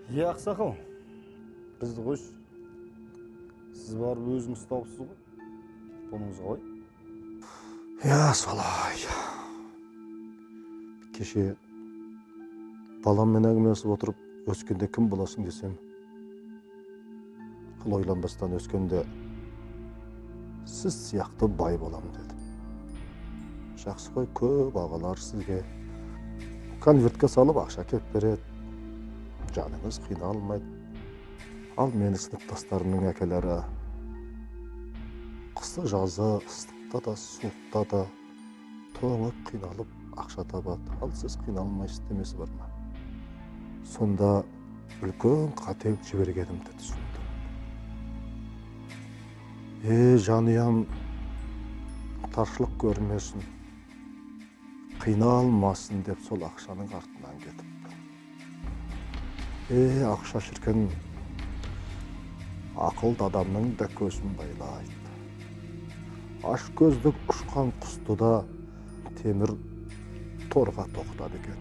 Е, ақсақал, бізді қойшы. Сіз барып өзіңіз тауыпсыз ғой. Бұныңыз қалай? Солай. Кеше баламмен әңгімелесіп отырып, өскенде кім боласың десем, бұл ойланбастан өскенде сіз сияқты бай болам деді. Жақсы ғой, көп ағалар сізге конвертке салып ақша кеп береді. Жаныңыз қиналмайды. Ал мені сыныптастарымның әкелері қысы жазы ыстықта да суықта да тоңып қиналып ақша табады. Ал сіз қиналмайсыз демесі бар ма? Сонда үлкен қате жібергенімді түсіндім. Жанұям таршылық көрмесін, қиналмасын деп сол ақшаның артынан кетіппін. Ақша шіркін ақылды адамның да көзін байлайды. Аш көздік ұшқан құсты да темір торға тоқтады екен.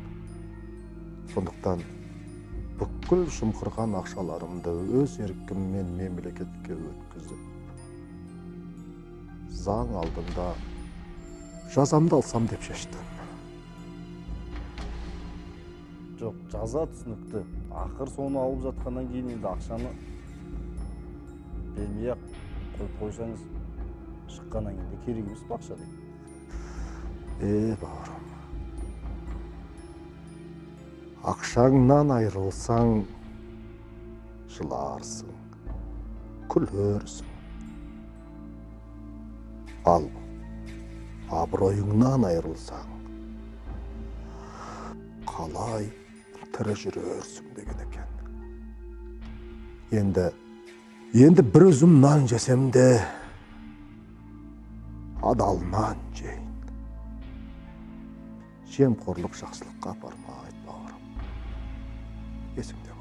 Сондықтан бүкіл шымқырған ақшаларымды өз еркіммен мемлекетке өткізіп, заң алдында жазамды алсам деп шештім. Жоқ, жаза түсінікті. Ақыр соны алып жатқаннан кейін енді ақшаны бермей-ақ қойып қойсаңыз, шыққаннан кейін де керек емес пе ақша дейді. Бауырым, ақшаңнан айырылсаң, жыларсың, күлерсің. Ал абыройыңнан айырылсаң, қалай тірі жүрерсің деген екен. Енді бір үзім нан жесем де, адал нан жейін. Жемқорлық жақсылыққа апармайды, бауырым. Есіңде